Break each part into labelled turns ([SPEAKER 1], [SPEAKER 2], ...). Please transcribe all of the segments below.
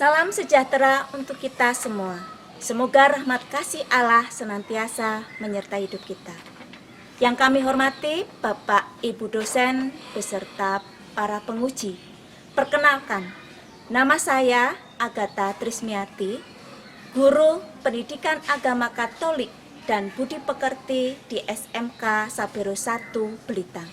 [SPEAKER 1] Salam sejahtera untuk kita semua. Semoga rahmat kasih Allah senantiasa menyertai hidup kita. Yang kami hormati Bapak Ibu dosen beserta para penguji. Perkenalkan, nama saya Agatha Trismiati, guru Pendidikan Agama Katolik dan Budi Pekerti di SMK Sabero 1 Belitang.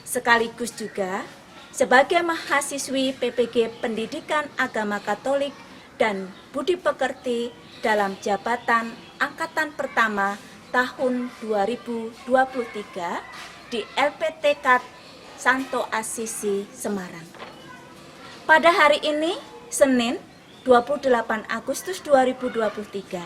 [SPEAKER 1] Sekaligus juga sebagai mahasiswi PPG Pendidikan Agama Katolik dan Budi Pekerti dalam jabatan Angkatan Pertama tahun 2023 di LPTK Santo Assisi Semarang. Pada hari ini, Senin 28 Agustus 2023,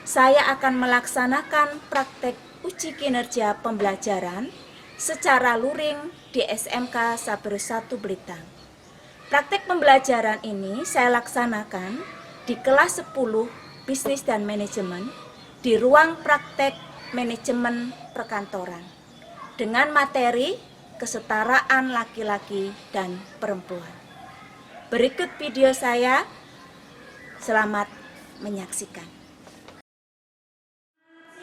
[SPEAKER 1] saya akan melaksanakan praktek uji kinerja pembelajaran secara luring di SMK Sabero 1 Belitang. Praktek pembelajaran ini saya laksanakan di kelas 10 Bisnis dan Manajemen di ruang praktek manajemen perkantoran dengan materi kesetaraan laki-laki dan perempuan. Berikut video saya, selamat menyaksikan.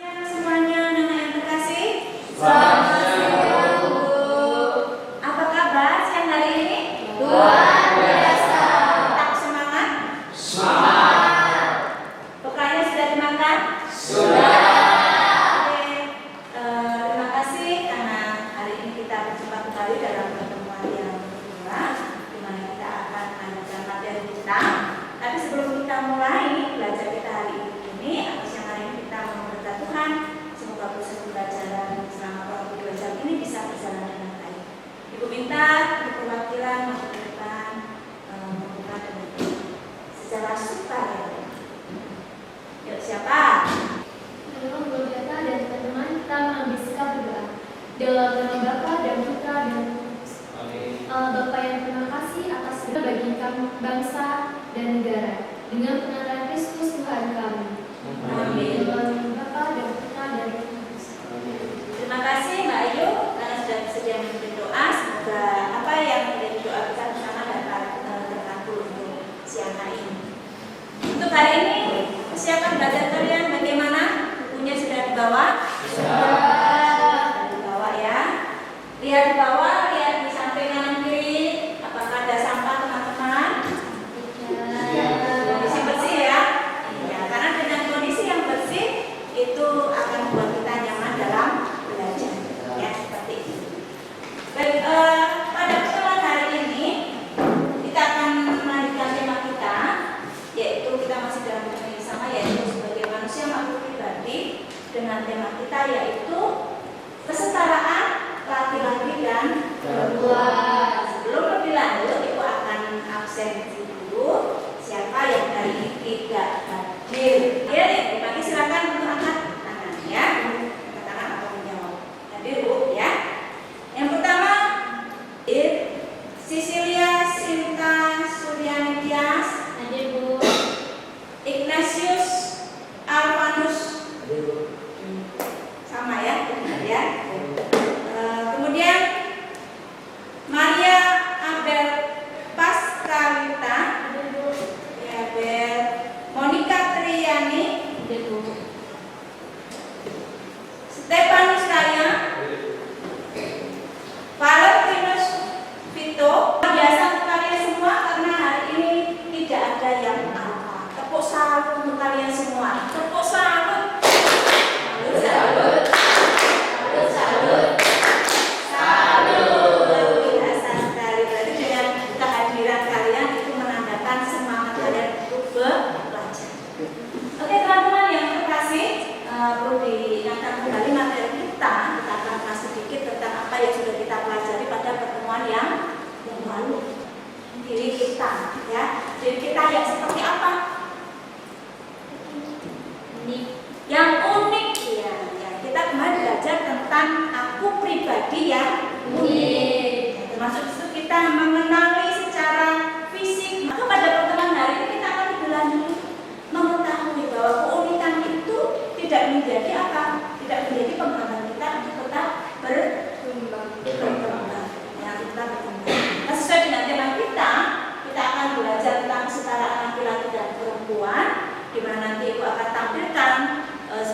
[SPEAKER 1] Siapa semuanya, anak yang terkasih? Apa kabar siang hari ini? Luar biasa. Tetap semangat? Semangat. Bekalnya sudah dimakan? Sudah. Oke, terima kasih karena hari ini kita berjumpa kembali dalam pertemuan yang kedua, di mana kita akan melanjutkan materi kita. Tapi sebelum kita mulai belajar kita hari ini, atau siang hari ini kita meminta Tuhan, semoga proses pembelajaran selama waktu 2 jam ini bisa berjalan dengan baik. Ibu minta perwakilan maju ke depan membuka dengan secara sukarela. Yuk, siapa?
[SPEAKER 2] Teman-teman Golgata dan teman-teman, kita mengambil sikap berdoa. Dalam nama Bapa dan Putra dan Roh Kudus. Allah Bapa yang terima kasih atas segala bagi kami bangsa dan negara dengan penataran Kristus Tuhan kami.
[SPEAKER 1] Amin.
[SPEAKER 2] Dalam nama Bapa dan Putra dan Roh Kudus.
[SPEAKER 1] Terima kasih Mbak Ayu karena sudah bersedia memimpin doa. Semoga apa yang menjadi doa kita bersama dapat terkabul untuk siang hari ini. Untuk hari ini, persiapan belajar kalian bagaimana? Bukunya sudah dibawa? Sudah dibawa ya. Lihat di bawah, lihat di samping kanan kiri. Apakah ada sampah teman-teman? Kondisi bersih ya? Iya, karena dengan kondisi yang bersih itu akan membuat kita nyaman dalam belajar. Ya, seperti itu. Baik, pada pertemuan hari ini kita akan melanjutkan tema kita, yaitu kita masih dalam tema yang sama, yaitu sebagai manusia makhluk pribadi, dengan tema kita yaitu kesetaraan laki-laki dan perempuan. Sebelum lebih lanjut, Ibu akan absen dulu siapa yang hari ini tidak hadir. Ya, bagi silakan untuk angkat tangan ya, angkat tangan atau menjawab. Hadir Bu ya. Yang pertama, Sisilia Sinta Suryani Tias.
[SPEAKER 2] Hadir Bu.
[SPEAKER 1] Ignatius Alvanus. Sama ya, benar ya. Kemudian Maria Abel Pascalita.
[SPEAKER 2] Hadir Bu.
[SPEAKER 1] Ya, Abel. Monica Triani.
[SPEAKER 2] Hadir Bu.
[SPEAKER 1] Stefanus Raya. Valentinus Vito. Biasa untuk kalian semua karena hari ini tidak ada yang apa. Tepuk salut untuk kalian semua. Tepuk salut. Salut. Salut. Salut. Salut. Luar biasa sekali. Berarti dengan kehadiran kalian itu menandakan semangat kalian untuk belajar. Oke teman-teman yang terkasih, perlu diingatkan kembali materi kita. Kita akan bahas sedikit tentang apa yang sudah kita pelajari pada pertemuan yang lalu. Diri kita, ya. Diri kita yang seperti apa? Yang unik, ya. Kita kemarin belajar tentang aku pribadi yang unik. Termasuk itu kita mengenali secara fisik. Maka pada pertemuan hari ini kita akan lebih lanjut mengetahui bahwa keunikan itu tidak menjadi apa? Tidak menjadi penghalang kita untuk tetap berkembang. Ya, kita berkembang. Nah, sesuai dengan tema kita akan belajar tentang kesetaraan laki-laki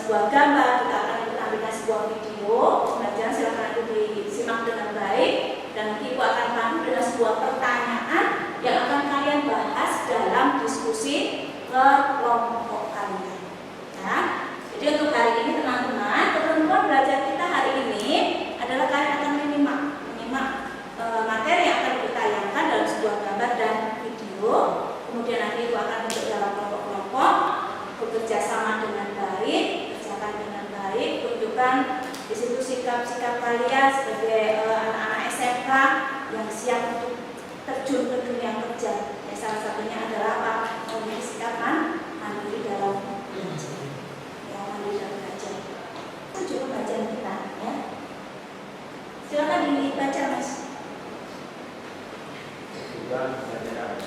[SPEAKER 1] sebuah gambar, kita akan menampilkan sebuah video pembelajaran. Silakan itu disimak dengan baik, dan nanti Ibu akan pandu dengan sebuah pertanyaan yang akan kalian bahas dalam diskusi kelompok kalian. Ya. Jadi untuk hari ini teman-teman, ketentuan belajar kita hari ini adalah kalian akan menyimak materi yang akan ditayangkan dalam sebuah gambar dan video. Kemudian nanti Ibu akan bentuk dalam kelompok-kelompok, bekerja sama dengan baik, kerjakan dengan baik, tunjukkan di situ sikap-sikap kalian sebagai anak-anak SMK yang siap untuk terjun ke dunia kerja. Ya, salah satunya adalah apa? Memiliki sikap mandiri dalam belajar. Ya, mandiri dalam belajar. Itu juga bacaan kita, ya. Silakan dibaca, Mas.
[SPEAKER 3] Tujuan pembelajaran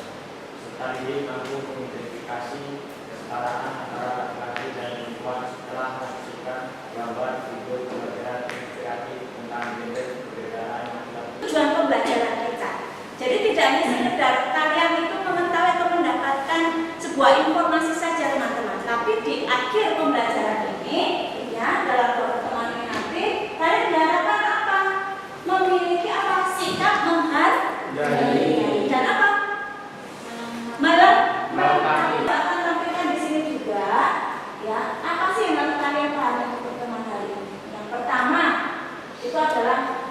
[SPEAKER 3] serta diri mampu mengidentifikasi kesetaraan antara laki-laki dan perempuan setelah menyaksikan gambar video pembelajaran inspiratif tentang gender perbedaan laki-laki.
[SPEAKER 1] Tujuan pembelajaran kita. Jadi tidak hanya sekedar kalian itu mengetahui atau mendapatkan sebuah informasi saja teman-teman, tapi di akhir pembelajaran ini, ya dalam pertemuan ini nanti kalian diharapkan apa? Memiliki apa? Sikap menghargai dan apa? Melengkapi. Akan tampilkan di sini juga, ya. Apa sih yang harus kalian pahami untuk pertemuan hari ini? Yang pertama itu adalah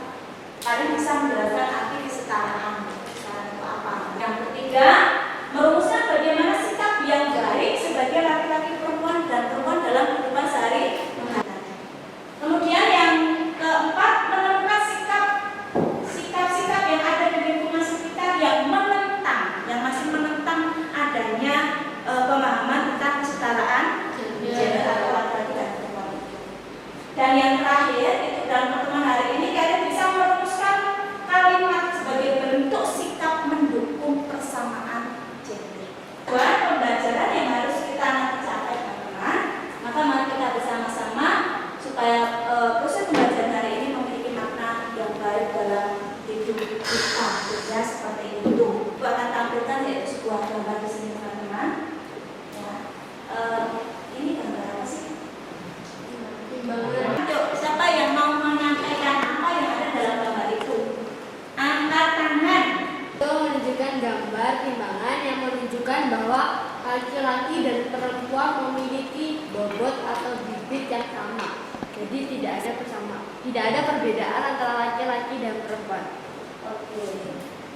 [SPEAKER 1] kalian bisa menjelaskan arti kesetaraan. Kesetaraan itu apa? Yang ketiga, merumuskan bagaimana sikap yang baik sebagai laki-laki perempuan dan perempuan dalam kehidupan sehari-hari. Kemudian yang keempat, menemukan sikap-sikap yang ada di lingkungan sekitar yang menentang, yang masih menentang adanya pemahaman tentang kesetaraan gender atau laki-laki dan perempuan. Dan yang terakhir itu dalam pertemuan hari ini kalian bisa merumuskan kalimat sebagai bentuk sikap mendukung persamaan gender. Buat pembelajaran yang harus kita nanti capai teman-teman, maka mari kita bersama-sama supaya proses pembelajaran hari ini memiliki makna yang baik dalam hidup kita. Ya, seperti itu. Aku akan tampilkan yaitu sebuah gambar di sini teman-teman. Ya. Ini gambar apa sih? Untuk siapa yang mau menyampaikan apa yang ada dalam gambar itu? Angkat tangan.
[SPEAKER 2] Itu menunjukkan gambar timbangan yang menunjukkan bahwa laki-laki dan perempuan memiliki bobot atau bibit yang sama. Jadi tidak ada perbedaan antara laki-laki dan perempuan.
[SPEAKER 1] Oke.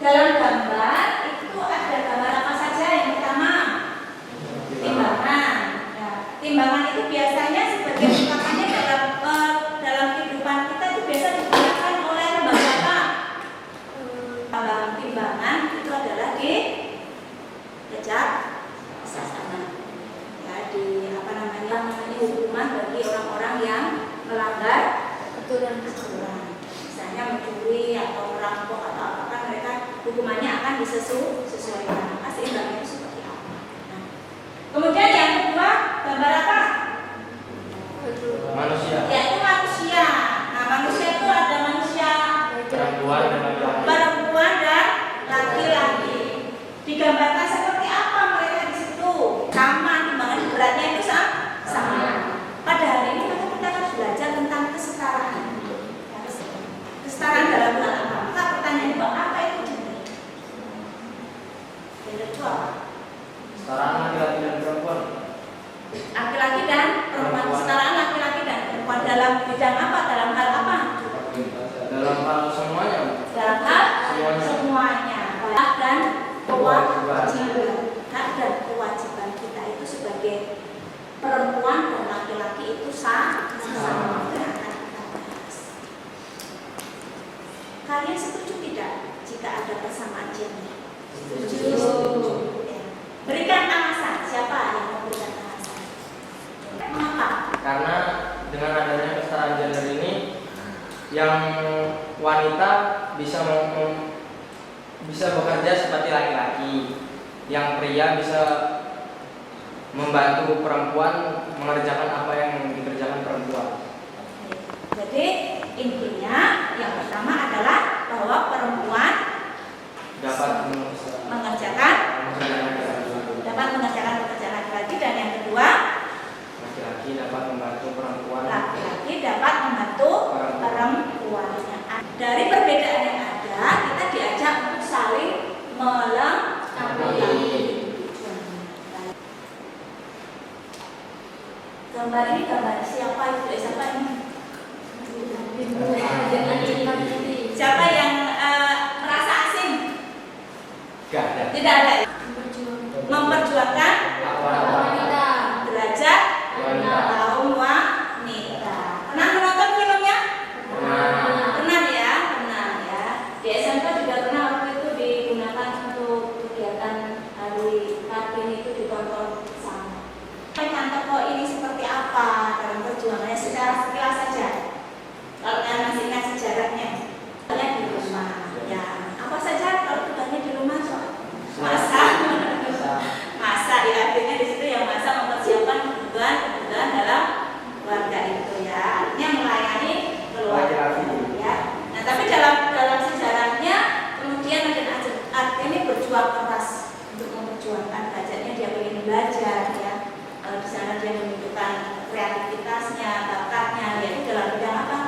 [SPEAKER 1] Dalam gambar itu ada gambar apa saja? Yang pertama, timbangan. Nah, timbangan itu biasanya sebagai ungkapannya dalam kehidupan kita itu biasa digunakan oleh lembaga apa? Dalam timbangan itu adalah di Kejaksaan. Ya, di hukuman bagi orang-orang yang melanggar aturan. Misalnya mencuri atau merampok atau apa, mereka hukumannya akan disesuaikan. Maka seimbangnya itu seperti apa? Nah, kemudian yang kedua, gambar apa?
[SPEAKER 3] Manusia.
[SPEAKER 1] Yaitu manusia. Nah, manusia itu ada manusia
[SPEAKER 3] Perempuan dan laki-laki.
[SPEAKER 1] perempuan dan laki-laki. Digambarkan seperti apa mereka di situ? Sama, timbangan beratnya itu sama. Pada hari ini maka kita akan belajar tentang kesetaraan. Kesetaraan dalam hal apa? Maka pertanyaan itu apa itu gender? Gender itu apa?
[SPEAKER 3] Kesetaraan laki-laki dan perempuan.
[SPEAKER 1] Laki-laki dan perempuan. Kesetaraan laki-laki dan perempuan dalam bidang apa? Dalam hal apa?
[SPEAKER 3] Dalam hal semuanya.
[SPEAKER 1] Dalam hal semuanya. Hak dan kewajiban. Hak dan kewajiban kita itu sebagai perempuan dan laki-laki itu sama. Itu yang akan kita bahas. Kalian setuju tidak jika ada persamaan gender? Setuju. Ya. Berikan alasan. Siapa yang memberikan alasan? Mengapa?
[SPEAKER 3] Karena dengan adanya kesetaraan gender ini, yang wanita bisa bekerja seperti laki-laki, yang pria bisa membantu perempuan mengerjakan apa yang dikerjakan perempuan.
[SPEAKER 1] Jadi intinya yang pertama adalah bahwa perempuan
[SPEAKER 3] Dapat
[SPEAKER 1] mengerjakan pekerjaan laki-laki, dan yang kedua
[SPEAKER 3] laki-laki dapat membantu perempuan
[SPEAKER 1] Gambar ini gambar siapa itu? Siapa ini? Siapa yang merasa asing? Tidak ada. Memperjuangkan derajat kaum wanita. Pernah menonton filmnya? Pernah ya, pernah ya. Di SMK juga pernah waktu itu digunakan untuk kegiatan hari Kartini itu ditonton sama. Kan tokoh ini seperti apa dalam perjuangannya secara sekilas saja. Kalau kalian masih ingat sejarahnya, kalian di rumah. Ya, apa saja kalau tugasnya di rumah? Masa ya, artinya di situ yang masa mempersiapkan kebutuhan dalam keluarga itu ya, artinya melayani keluarga ya. Nah tapi dalam sejarahnya kemudian ada ini berjuang keras untuk memperjuangkan derajatnya, dia ingin belajar ya. Di sana dia menunjukkan kreativitasnya, bakatnya, yaitu dalam bidang apa?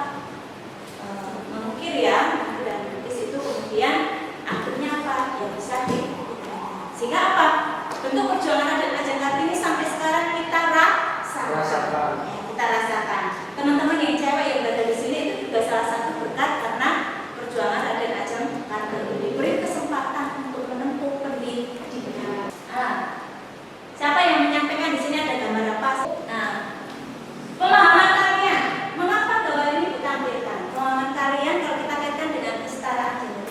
[SPEAKER 1] Mengukir ya, dan melukis itu kemudian akhirnya apa? Ya bisa sehingga apa? Bentuk perjuangan Raden Ajeng Kartini sampai sekarang kita rasakan. Ya, kita rasakan. Teman-teman yang cewek yang berada di sini itu juga salah satu berkat karena perjuangan Raden Ajeng Kartini diberi kesempatan untuk menempuh pendidikan. Siapa yang menyampaikan di sini ada gambar apa? Nah, pemahaman kalian, mengapa gambar ini ditampilkan? Pemahaman kalian kalau kita kaitkan dengan kesetaraan gender.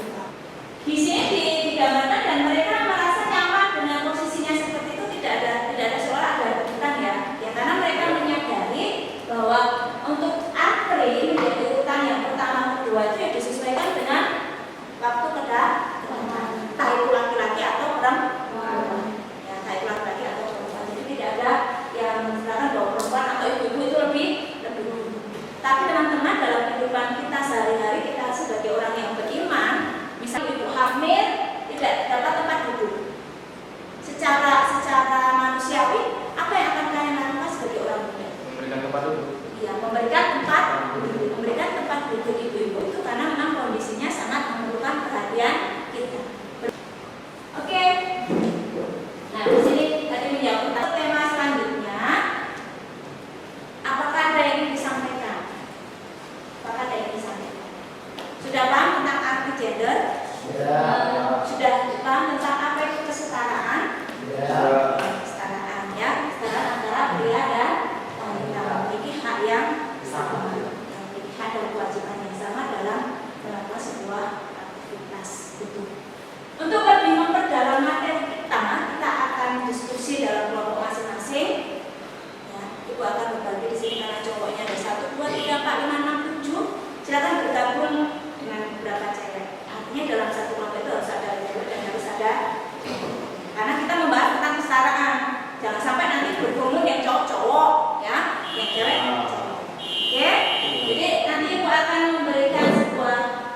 [SPEAKER 1] Di sini digambarkan dan mereka merasa nyaman dengan posisinya seperti itu, tidak ada soal ada rebutan ya. Ya karena mereka menyadari bahwa untuk antri menjadi urutan yang pertama kedua itu ya disesuaikan dengan waktu kedatangan, entah itu laki-laki atau perempuan. Ya, entah itu laki-laki atau perempuan. Jadi tidak ada yang misalkan bahwa perempuan atau ibu-ibu itu lebih dulu. Tapi teman-teman dalam kehidupan kita sehari-hari kita sebagai orang yang beriman, misalnya ibu hamil tidak dapat tempat duduk. Secara manusiawi, apa yang akan kalian lakukan sebagai orang muda?
[SPEAKER 3] Memberikan tempat duduk.
[SPEAKER 1] Iya, memberikan tempat duduk ibu-ibu itu karena memang kondisinya sangat memerlukan perhatian kita. Oke. Nah, di sini tadi menjawab tema selanjutnya. Apakah ada yang ingin disampaikan? Sudah paham tentang arti gender? Sudah paham tentang apa itu kesetaraan? Kesetaraan ya, kesetaraan antara pria dan wanita, memiliki hak yang sama, memiliki hak dan kewajiban yang sama dalam melakukan sebuah aktivitas itu. Untuk lebih memperdalam materi kita akan diskusi dalam kelompok masing-masing. Ya, Ibu akan berbagi di sini karena cowoknya ada 1, 2, 3, 4, 5, 6, 7. Silakan bergabung dengan beberapa cewek. Artinya dalam satu kelompok itu harus ada cewek dan harus ada, karena kita membahas tentang kesetaraan. Jangan sampai nanti berkerumun yang cowok-cowok, ya, yang cewek. Oke, jadi nanti Ibu akan memberikan sebuah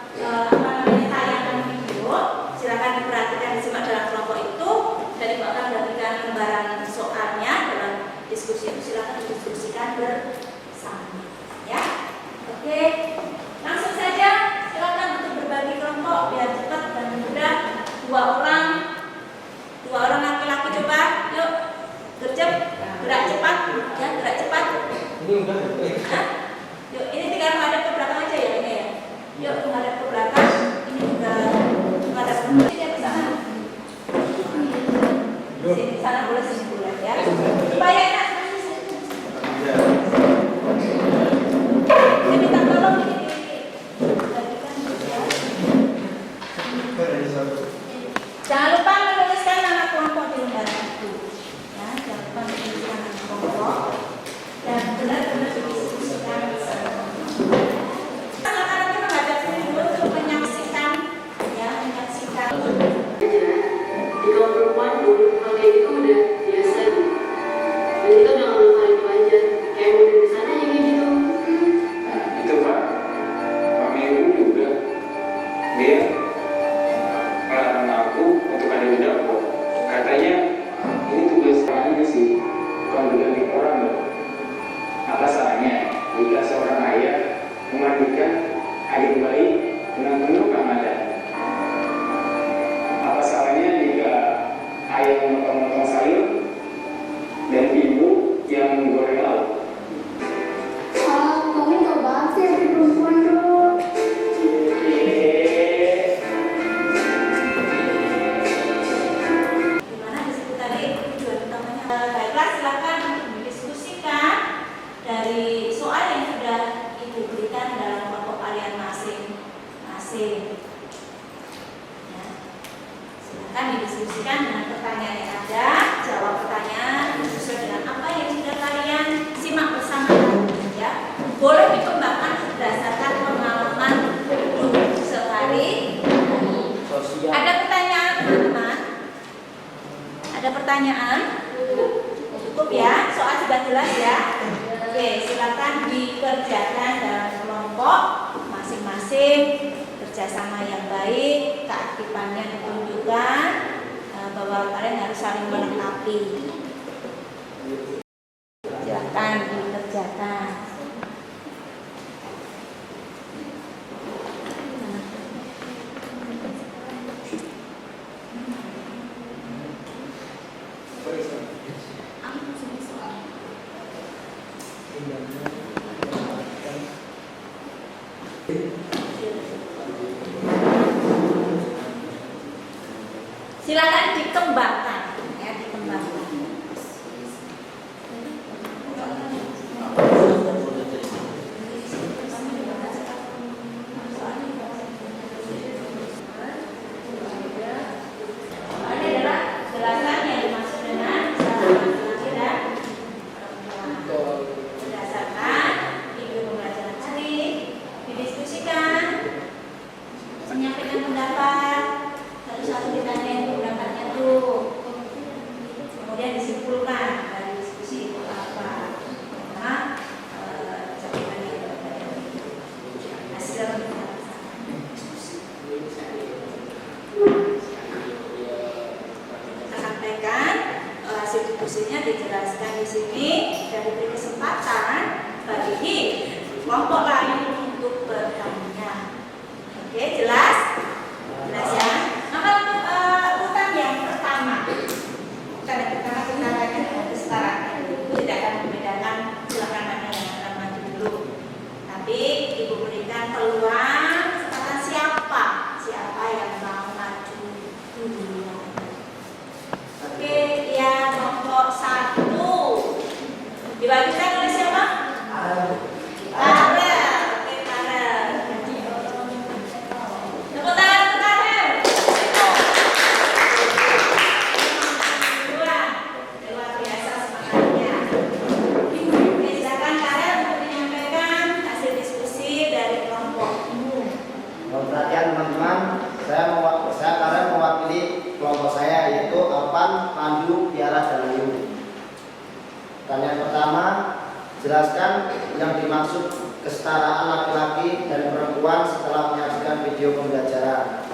[SPEAKER 1] tayangan video. Silakan diperhatikan, disimak dalam kelompok itu. Dan Ibu akan memberikan lembaran soalnya dalam diskusi itu. Silakan didiskusikan bersama, ya. Oke, langsung saja silakan untuk berbagi kelompok biar cepat dan mudah. Dua orang laki-laki coba, yuk gercep, gerak cepat, ya gerak cepat.
[SPEAKER 3] Ini udah.
[SPEAKER 1] Yuk, ini tinggal menghadap ke belakang aja ya ini ya. Yuk menghadap ke belakang. Ini juga menghadap ke belakang. Sini ke sana. Sini sana boleh, sini boleh ya. Supaya enak. Saya minta tolong ini dibagikan ya. Jangan lupa menuliskan nama kelompok di lembaran itu. Ya, jangan lupa menuliskan nama kelompok dan benar-benar didiskusikan bersama. Anak-anak kita menghadap sini dulu untuk menyaksikan, ya, menyaksikan.
[SPEAKER 4] Di kaum perempuan hal kayak gitu udah biasa gitu. Dan kita udah ngelakuin itu aja. Kayak udah di sana aja kayak gitu.
[SPEAKER 5] Itu Pak, Mami Ibu juga dia melarang aku untuk ayah memotong-motong sayur, dan ibu yang goreng lauk.
[SPEAKER 2] Kamu gak banget sih ada perempuan dong.
[SPEAKER 1] Gimana di situ tadi tujuan utamanya? Baiklah, silakan didiskusikan dari soal yang sudah Ibu berikan dalam kelompok kalian masing-masing. Ya. Silakan didiskusikan dengan pertanyaan yang ada, jawab pertanyaan sesuai dengan apa yang sudah kalian simak bersama. Ya, boleh dikembangkan berdasarkan pengalaman sehari. Ada pertanyaan, teman-teman? Ada pertanyaan? Cukup ya, soal sudah jelas ya. Oke, silakan dikerjakan dalam kelompok masing-masing, kerjasama yang baik, keaktifannya ditunjukkan bahwa kalian harus saling melengkapi. Silakan dikerjakan. Silakan dikembangkan, ya, dikembangkan. Ini adalah jelasan yang dimaksud dengan laki-laki dan perempuan. Berdasarkan video pembelajaran tadi, didiskusikan, menyampaikan pendapat, satu-satu ditanyain pendapatnya tuh, kemudian disimpulkan dari diskusi itu apa, nah jawabannya hasil kita sampaikan, hasil diskusinya dijelaskan di sini dan diberi kesempatan bagi kelompok lain untuk bertanya. Oke, jelas? Jelas ya? Maka urutan yang pertama, urutan yang pertama kita akan kesetaraan. Tidak akan membedakan silakan mana yang akan maju dulu. Tapi Ibu berikan peluang kesempatan siapa yang mau maju dulu. Oke, ya kelompok 1 dibagikan oleh siapa? Farel. Oke, Farel. Tepuk tangan untuk Farel. Dua, luar biasa semangatnya. Oke, silakan Farel untuk menyampaikan hasil diskusi dari kelompokmu.
[SPEAKER 6] Perhatian teman-teman, saya Farel mewakili kelompok saya, yaitu Alpan, Pandu, Tiara, dan Ayu. Pertanyaan pertama, jelaskan yang dimaksud kesetaraan laki-laki dan perempuan setelah menyaksikan video pembelajaran.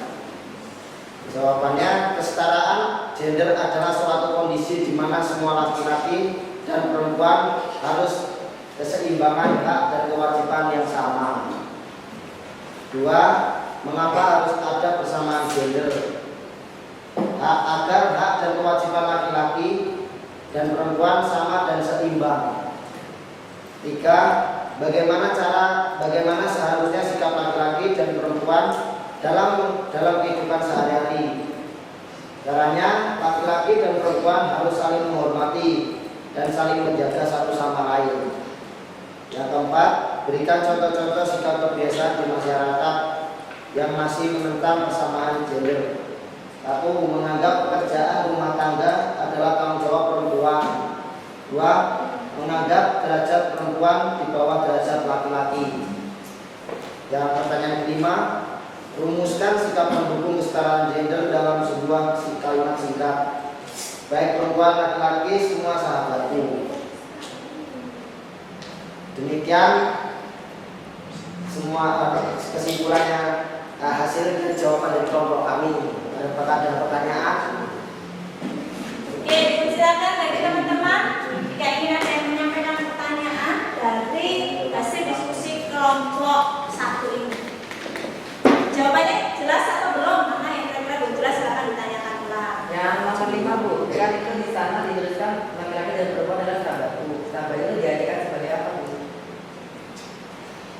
[SPEAKER 6] Jawabannya, kesetaraan gender adalah suatu kondisi di mana semua laki-laki dan perempuan harus keseimbangan hak dan kewajiban yang sama. 2. Mengapa harus ada persamaan gender? Agar hak dan kewajiban laki-laki dan perempuan sama dan seimbang. 3. Bagaimana seharusnya sikap laki-laki dan perempuan dalam kehidupan sehari-hari. Caranya, laki-laki dan perempuan harus saling menghormati dan saling menjaga satu sama lain. Yang keempat, berikan contoh-contoh sikap kebiasaan di masyarakat yang masih menentang persamaan gender. 1. Menganggap pekerjaan rumah tangga adalah tanggung jawab perempuan. 2. Menganggap derajat perempuan di bawah derajat laki-laki. Yang pertanyaan kelima, rumuskan sikap mendukung kesetaraan gender dalam sebuah kalimat singkat. Baik perempuan laki-laki semua sahabatku. Demikian semua kesimpulannya, hasil jawaban dari kelompok kami. Apakah ada pertanyaan?
[SPEAKER 1] Oke, silakan bagi teman-teman jika ingin ada yang menyampaikan pertanyaan dari hasil diskusi kelompok 1 ini. Jawabannya jelas atau belum? Mana yang kira-kira belum jelas silakan ditanyakan ulang.
[SPEAKER 7] Yang nomor 5, Bu. Tapi kan itu di sana dituliskan laki-laki dan perempuan adalah sahabatku. Sahabat itu diartikan sebagai apa, Bu?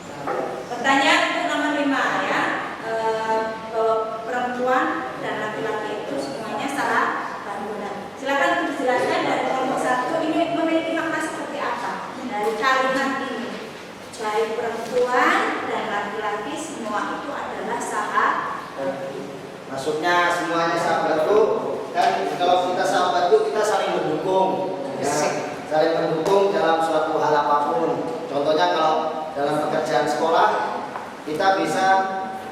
[SPEAKER 7] Sahabat.
[SPEAKER 1] Pertanyaan untuk nomor 5 ya. Bahwa perempuan dan laki-laki itu semuanya salah benar. Silakan untuk dijelaskan dari kelompok 1 ini memiliki makna seperti apa dari kalimat ini. Baik perempuan dan laki-laki semua itu adalah sahabat.
[SPEAKER 6] Maksudnya semuanya sahabat itu kan, kalau kita sahabat itu kita saling mendukung, ya, saling mendukung dalam suatu hal apapun. Contohnya kalau dalam pekerjaan sekolah kita bisa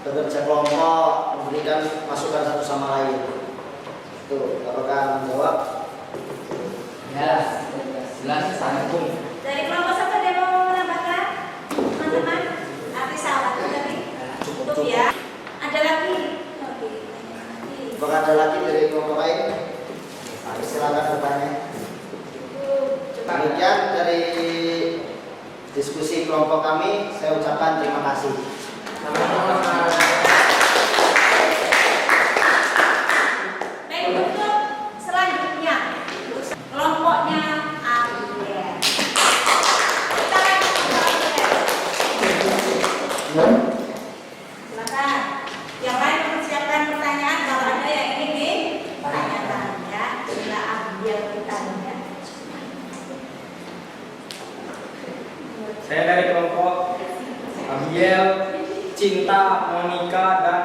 [SPEAKER 6] bekerja kelompok, memberikan masukan satu sama lain. Itu apakah menjawab?
[SPEAKER 7] Ya, jelas sangat, Bu.
[SPEAKER 1] Dari kelompok 1 ada yang mau menambahkan? Teman-teman, arti sahabat itu tadi cukup ya. Ada lagi? Oke, lagi.
[SPEAKER 6] Apakah ada lagi dari kelompok lain? Silakan bertanya. Demikian dari diskusi kelompok kami, saya ucapkan terima kasih.
[SPEAKER 1] Baik, untuk selanjutnya kelompoknya Abiel. Kita lanjut ke Abiel. Silakan. Yang lain mempersiapkan pertanyaan kalau ada yang ingin ditanyakan ya. Sila Abiel bertanya.
[SPEAKER 3] Saya dari kelompok Abiel, Cinta, Monica, dan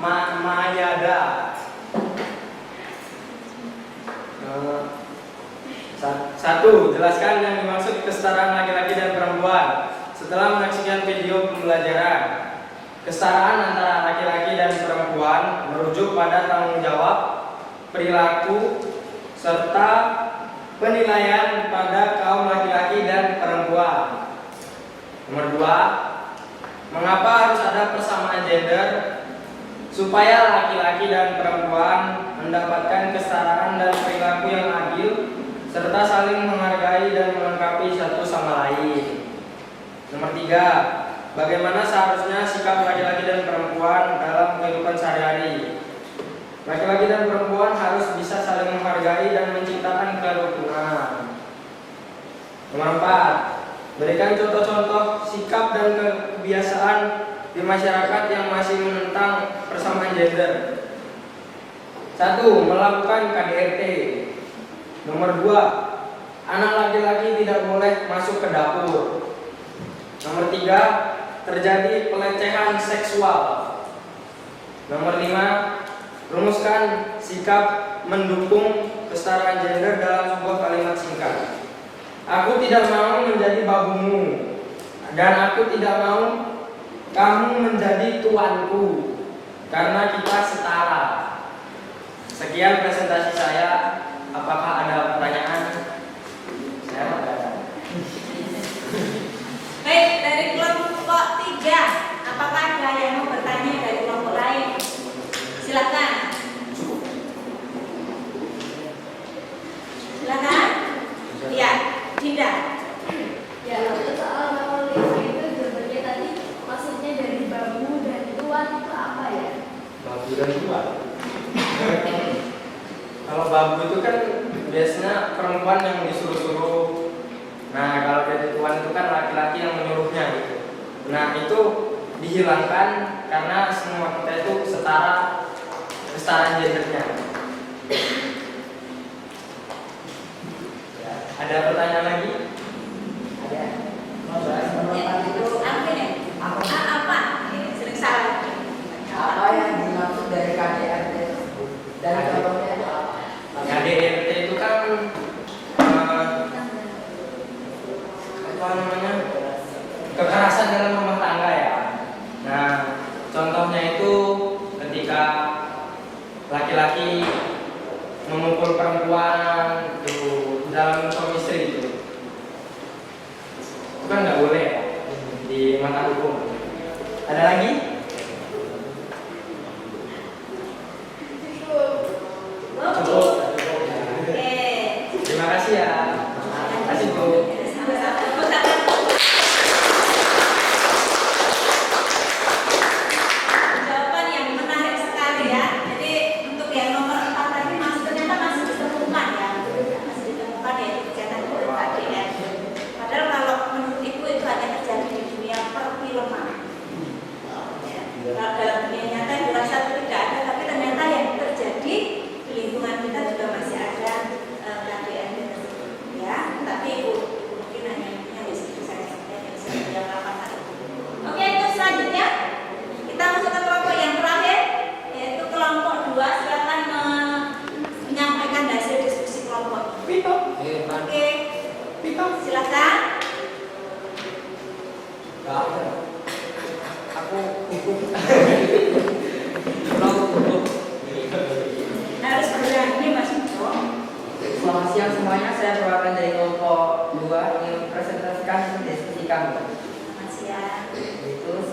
[SPEAKER 3] Mayada. Satu, jelaskan yang dimaksud kesetaraan laki-laki dan perempuan. Setelah menyaksikan video pembelajaran, kesetaraan antara laki-laki dan perempuan merujuk pada tanggung jawab, perilaku, serta penilaian pada kaum laki-laki dan perempuan. Nomor 2, mengapa harus ada persamaan gender? Supaya laki-laki dan perempuan mendapatkan kesetaraan dan perilaku yang adil, serta saling menghargai dan melengkapi satu sama lain. Nomor 3, bagaimana seharusnya sikap laki-laki dan perempuan dalam kehidupan sehari-hari? Laki-laki dan perempuan harus bisa saling menghargai dan menciptakan kerukunan. Nomor 4, berikan contoh-contoh sikap dan kebiasaan di masyarakat yang masih menentang persamaan gender. 1. Melakukan KDRT. Nomor 2, anak laki-laki tidak boleh masuk ke dapur. Nomor 3, terjadi pelecehan seksual. Nomor 5, rumuskan sikap mendukung kesetaraan gender dalam sebuah kalimat singkat. Aku tidak mau menjadi babumu, dan aku tidak mau kamu menjadi tuanku, karena kita setara. Sekian presentasi saya. Apakah ada pertanyaan? Saya tidak ada.
[SPEAKER 1] Baik, dari kelompok 3, apakah ada yang mau bertanya dari kelompok lain? Silakan. Silakan. Ya, Dinda.
[SPEAKER 2] Ya, untuk soal nasionalisme itu jawabannya tadi maksudnya dari babu dan tuan itu apa ya?
[SPEAKER 3] Babu dan tuan. Kalau babu itu kan biasanya perempuan yang disuruh-suruh. Nah, kalau dari tuan itu kan laki-laki yang menyuruhnya gitu. Nah, itu dihilangkan karena semua kita itu kesetaraan gendernya. Ya, ada pertanyaan lagi?
[SPEAKER 7] Ada. Mau bahas penolakan itu
[SPEAKER 1] Apa ya? Apa? Ini sering salah.
[SPEAKER 7] apa yang dimaksud dari KDRT tersebut? Dan contohnya itu apa?
[SPEAKER 3] KDRT itu kan apa namanya, kekerasan dalam rumah tangga ya. Nah, contohnya itu ketika laki-laki memukul perempuan itu dalam suami istri itu kan nggak boleh ya di mata hukum. Ada lagi? Cukup.
[SPEAKER 1] Oke.
[SPEAKER 3] Terima kasih ya. Terima kasih Bu.
[SPEAKER 1] Jawaban yang menarik sekali ya. Jadi untuk yang nomor 4 tadi ternyata masih ditemukan
[SPEAKER 7] Selamat siang semuanya, saya perwakilan dari kelompok 2 ingin presentasikan diskusi kami.
[SPEAKER 1] Selamat siang.
[SPEAKER 7] Yaitu 1.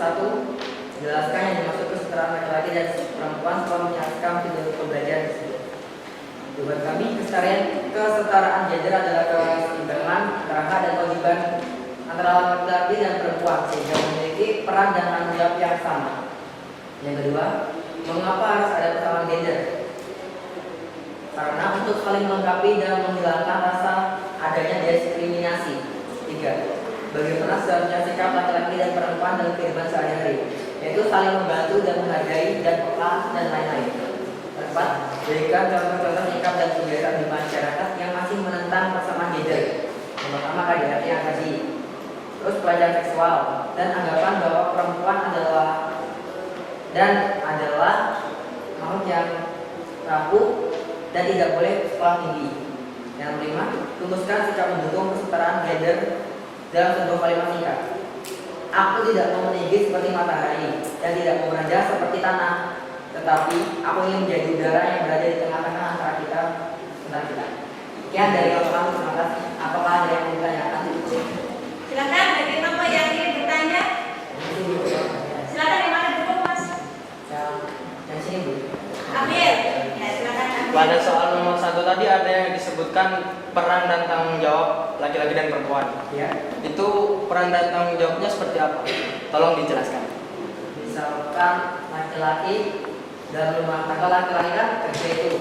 [SPEAKER 7] Jelaskan yang dimaksud kesetaraan laki-laki dan perempuan setelah menyaksikan video pembelajaran tersebut. Buat kami, kesetaraan gender adalah keseimbangan antara hak dan kewajiban antara laki-laki dan perempuan sehingga memiliki peran dan tanggung jawab yang sama. Yang kedua, mengapa harus ada kesamaan gender? Karena untuk saling melengkapi dan menghilangkan rasa adanya diskriminasi. 3. Bagaimana seharusnya sikap laki-laki dan perempuan dalam kehidupan sehari-hari, yaitu saling membantu dan menghargai dan peka dan lain-lain. 4. Berikan contoh-contoh sikap dan kebiasaan di masyarakat yang masih menentang persamaan gender. Yang pertama KDRT yang tadi. Terus pelecehan seksual dan anggapan bahwa perempuan adalah makhluk yang rapuh dan tidak boleh sekolah tinggi. Yang kelima, rumuskan sikap mendukung kesetaraan gender dalam sebuah kalimat singkat. Aku tidak mau meninggi seperti matahari dan tidak mau merendah seperti tanah, tetapi aku ingin menjadi udara yang berada di tengah-tengah antara kita. Sekian dari kami, terima kasih. Apakah ada yang mau ditanyakan?
[SPEAKER 1] Silakan bagi kelompok yang ingin bertanya. Silakan yang mana dulu, Mas?
[SPEAKER 7] Yang sini Bu.
[SPEAKER 1] Ambil. Ya, silakan ambil.
[SPEAKER 8] Pada soal nomor 1 tadi ada yang disebutkan peran dan tanggung jawab laki-laki dan perempuan.
[SPEAKER 7] Ya.
[SPEAKER 8] Itu peran dan tanggung jawabnya seperti apa? Tolong dijelaskan.
[SPEAKER 7] Misalkan laki-laki dalam rumah tangga, laki-laki kan kerja itu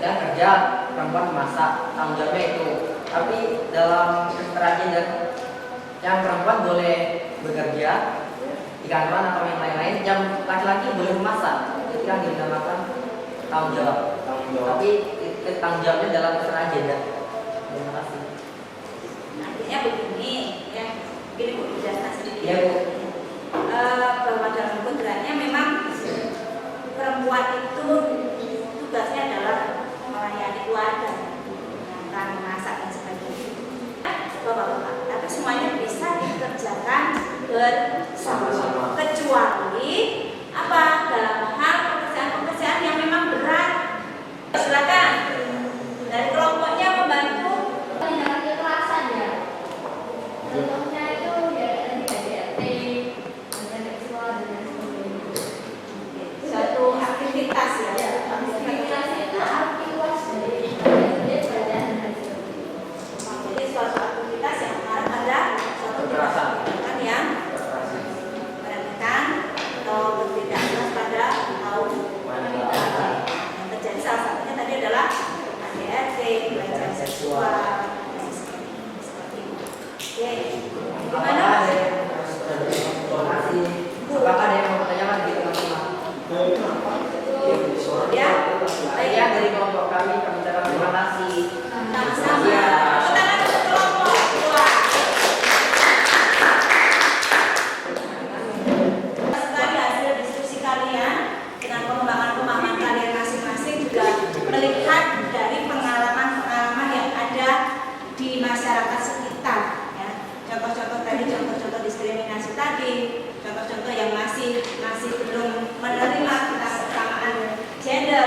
[SPEAKER 7] ada kerja, perempuan masak, tanggung jawabnya itu. Tapi dalam kesetaraan gender, yang perempuan boleh bekerja di kantoran atau yang lain-lain, yang laki-laki boleh memasak. Itu yang dinamakan tanggung jawab. Tapi tanggung jawabnya dalam kesetaraan gender. Terima kasih.
[SPEAKER 1] Artinya begini, ya. Begini Bu, dijelaskan sedikit.
[SPEAKER 7] Iya, Bu.
[SPEAKER 1] Bahwa dalam kodratnya memang perempuan itu tugasnya adalah melayani keluarga, menyiapkan, memasak dan sebagainya. Bapak-bapak, tapi semuanya bisa dikerjakan bersama, kecuali apa? Dalam hal pekerjaan-pekerjaan yang memang berat. Silakan dari kelompoknya membantu.
[SPEAKER 2] Tindakan kekerasan ya. Contohnya itu ya tadi KDRT, pelecehan seksual dan lain sebagainya.
[SPEAKER 1] Suatu aktivitas ya.
[SPEAKER 2] Aktivitas itu arti luas dari pelecehan dan lain sebagainya.
[SPEAKER 1] Jadi suatu aktivitas yang ada suatu
[SPEAKER 8] Kekerasan.
[SPEAKER 1] tindakan yang meremehkan atau bertindak keras pada kaum wanita. Yang terjadi salah satunya tadi adalah KDRT, pelecehan seksual, dan sebagainya. Seperti itu. Oke. Gimana Mas?
[SPEAKER 7] Terima kasih. Apakah ada yang mau bertanyakan di teman-teman?
[SPEAKER 1] Ya.
[SPEAKER 7] Saya dari kelompok kami ucapkan terima kasih.
[SPEAKER 1] Sama-sama. Tangan untuk kelompok dua. Sekali hasil diskusi kalian dengan pengembangan pemahaman kalian masing-masing juga melihat dari pengalaman-pengalaman yang ada di masyarakat sekitar. Ya. Contoh-contoh tadi, contoh-contoh diskriminasi tadi, contoh-contoh yang masih belum menerima tentang kesamaan gender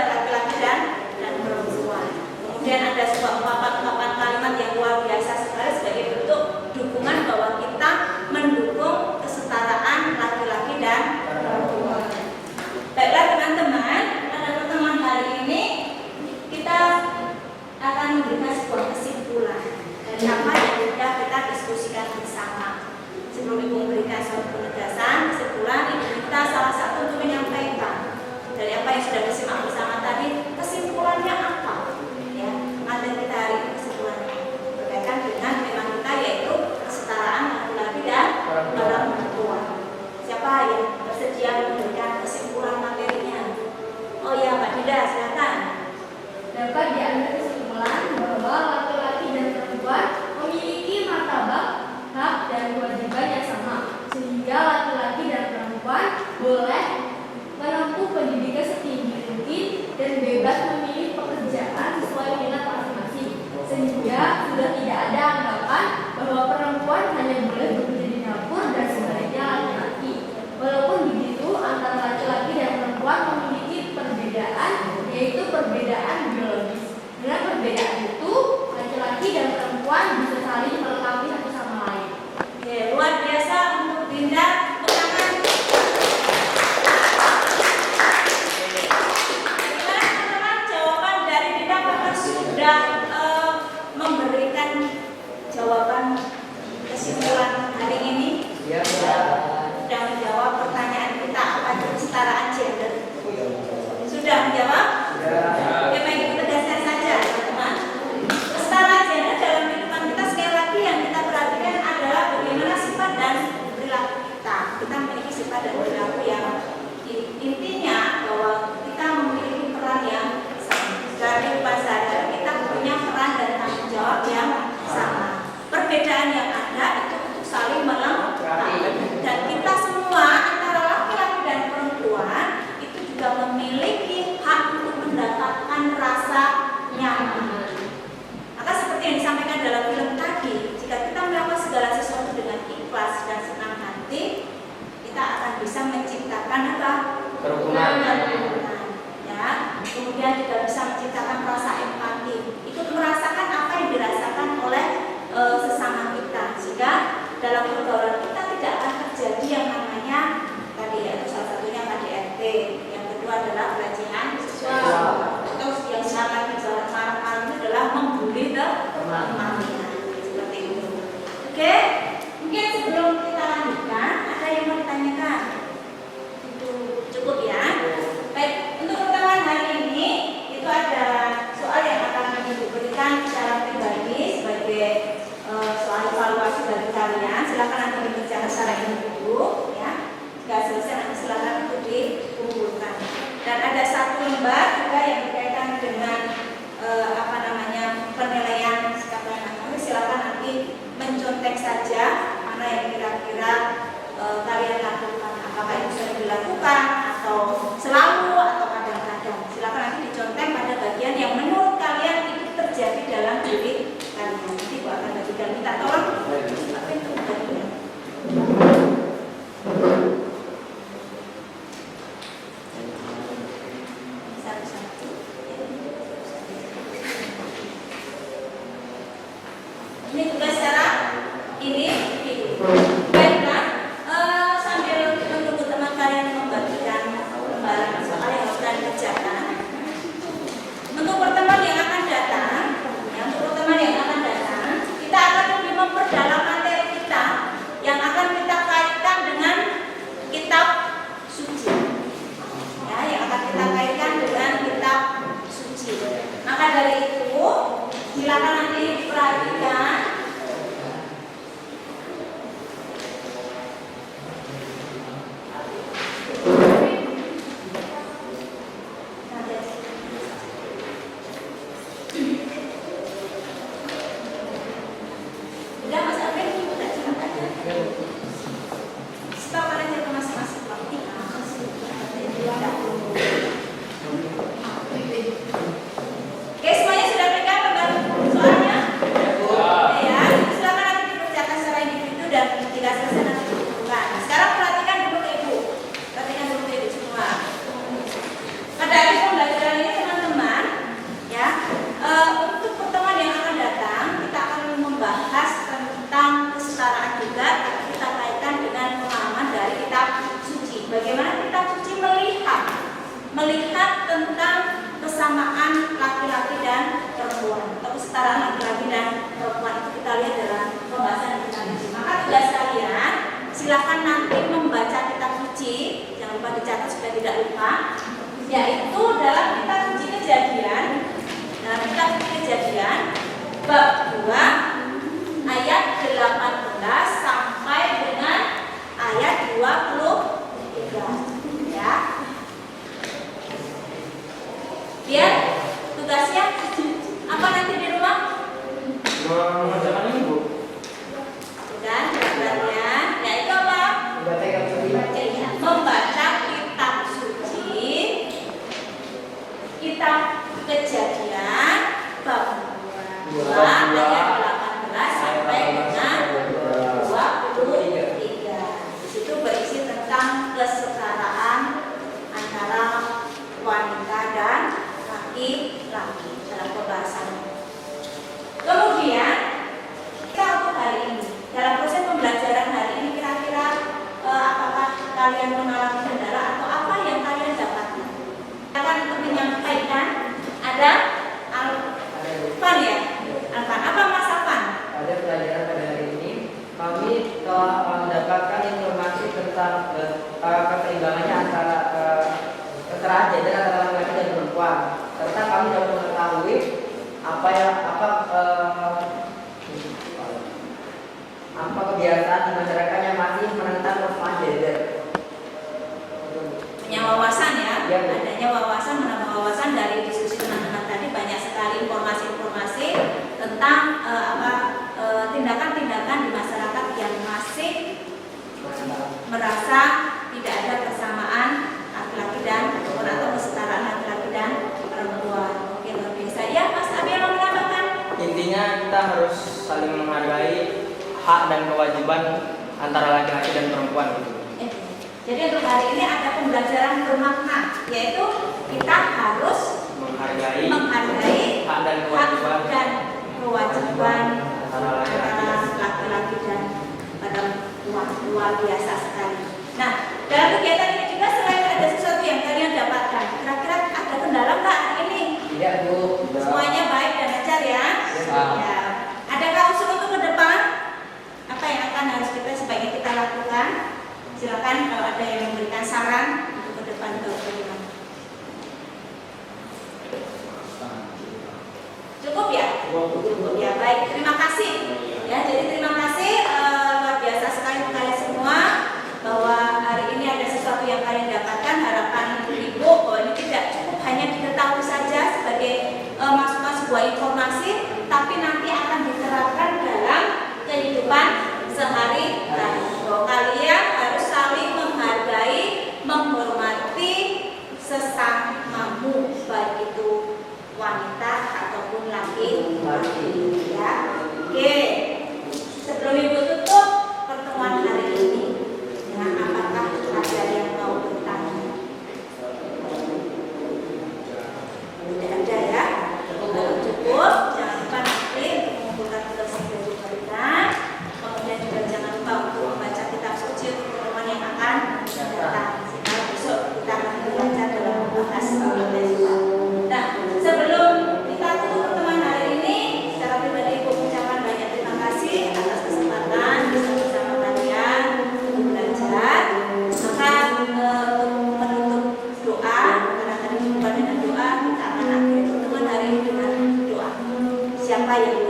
[SPEAKER 1] dalam pergaulan kita tidak akan terjadi yang namanya tadi ya, salah satunya KDRT, yang kedua adalah pelecehan seksual, terus yang sangat marak-marak itu adalah membuli temannya, seperti itu. Oke, mungkin sebelum kita lanjutkan ada yang mau ditanyakan? Itu cukup ya. Baik, untuk pertemuan hari ini itu ada soal yang akan diberikan secara pribadi sebagai soal evaluasi dari kalian. Silakan nanti dikerjakan secara individu ya. Jika selesai nanti silakan untuk dikumpulkan. Dan ada satu lembar juga yang berkaitan dengan penilaian sikap kalian. Silakan nanti mencontek saja mana yang kira-kira kalian lakukan. Apakah itu sering dilakukan atau selalu atau kadang-kadang. Silakan nanti dicontek pada bagian yang menurut kalian itu terjadi dalam diri kalian. Nanti gua akan bagikan, minta tolong apa itu bagian. Satu-satu. Ini tugas secara ini. Baiklah, sambil menunggu teman kalian membagikan lembaran soal yang harus kalian kerjakan. Untuk pertemuan yang akan datang, kita akan lebih memperdalam materi kita yang akan kita kaitkan dengan kitab suci. Ya, yang akan kita kaitkan dengan kitab suci. Maka dari itu, silakan nanti diperhatikan. Udah Mas Afif, udah cepat aja. Stop aja ke masing-masing waktu. Oke, semuanya sudah pegang lembar soalnya? Ya, silakan nanti dikerjakan secara individu dan jika selesai nanti dikumpulkan. Sekarang perhatikan dulu Ibu. Perhatikan dulu Ibu semua. Pada akhir pembelajaran ini teman-teman, ya, untuk pertemuan yang akan datang kita akan membahas tentang kesetaraan juga, tapi kita kaitkan dengan pemahaman dari kitab suci. Bagaimana kitab suci melihat tentang kesamaan laki-laki dan perempuan, atau kesetaraan laki-laki dan perempuan itu kita lihat dalam pembahasan kitab suci. Maka tugas kalian silakan nanti membaca kitab suci, jangan lupa dicatat supaya tidak lupa, yaitu dalam kitab suci Kejadian. Dalam kitab suci Kejadian bab 2 ayat 18 sampai dengan ayat 23 ya. Biar tugasnya apa nanti di rumah?
[SPEAKER 8] Mengerjakan ini Bu.
[SPEAKER 1] Dan perhatian yaitu apa? Membaca kitab suci, kitab Kejadian bab 2 ayat 18 sampai dengan 23. Di situ berisi tentang kesetaraan antara wanita dan laki-laki dalam pembahasan. Kemudian kita untuk hari ini dalam proses pembelajaran hari ini kira-kira apakah kalian mengalami kendala atau apa yang kalian dapatkan? Akan untuk menyampaikan ada Alfan ya? Alfan, apa Mas Alfan?
[SPEAKER 7] Pada pelajaran pada hari ini kami telah mendapatkan informasi tentang keseimbangannya antara kesetaraan gender antara laki-laki dan perempuan, serta kami dapat mengetahui apa kebiasaan di masyarakat yang masih menentang persoalan gender.
[SPEAKER 1] Punya wawasan ya,
[SPEAKER 7] Ya, Bu.
[SPEAKER 1] adanya wawasan, menambah wawasan dari diskusi teman-teman tadi, banyak sekali informasi-informasi tentang tindakan-tindakan di masyarakat yang masih merasa tidak ada persamaan laki-laki dan perempuan atau kesetaraan laki-laki dan perempuan. Oke, luar biasa ya. Mas Abi mau menambahkan?
[SPEAKER 8] Intinya kita harus saling menghargai hak dan kewajiban antara laki-laki dan perempuan gitu.
[SPEAKER 1] Jadi untuk hari ini ada pembelajaran bermakna, yaitu kita harus
[SPEAKER 8] Menghargai
[SPEAKER 1] hak
[SPEAKER 8] hak dan kewajiban
[SPEAKER 1] antara
[SPEAKER 8] antara laki-laki dan
[SPEAKER 1] laki-laki dan luar biasa sekali. Nah, dalam kegiatan ini juga selain ada sesuatu yang kalian dapatkan, kira-kira ada kendala nggak hari ini?
[SPEAKER 7] Tidak, Bu.
[SPEAKER 1] Semuanya baik dan lancar ya? Ya. Adakah usul untuk ke depan? Apa yang akan harus sebaiknya kita lakukan? Silakan kalau ada yang memberikan saran untuk ke depan itu bagaimana? Cukup ya? Cukup ya. Baik, terima kasih. Ya, jadi terima kasih luar biasa sekali untuk kalian semua bahwa hari ini ada sesuatu yang kalian dapatkan. Harapan Ibu bahwa ini tidak cukup hanya diketahui saja sebagai masukan sebuah informasi, tapi nanti akan diterapkan dalam kehidupan sehari-hari. Bahwa kalian harus saling menghargai, menghormati sesamamu, baik itu wanita ataupun laki-laki. Ya, oke. Sebelum Ibu tutup pertemuan hari ini, dengan apakah ada yang mau bertanya? Tidak ada ya? Cukup. Jangan lupa nanti mengumpulkan tugas yang sudah diberikan. Kemudian juga jangan lupa untuk membaca kitab suci untuk pertemuan yang akan datang. Sehingga besok kita akan belajar dalam membahas materi. Nah, sebelum kita tutup pertemuan hari ini, secara pribadi Ibu mengucapkan banyak terima kasih atas kesempatan bisa bersama kalian untuk belajar. Maka untuk menutup doa, karena tadi jumpa dengan doa, kita akan akhiri pertemuan hari ini dengan doa. Siapa yang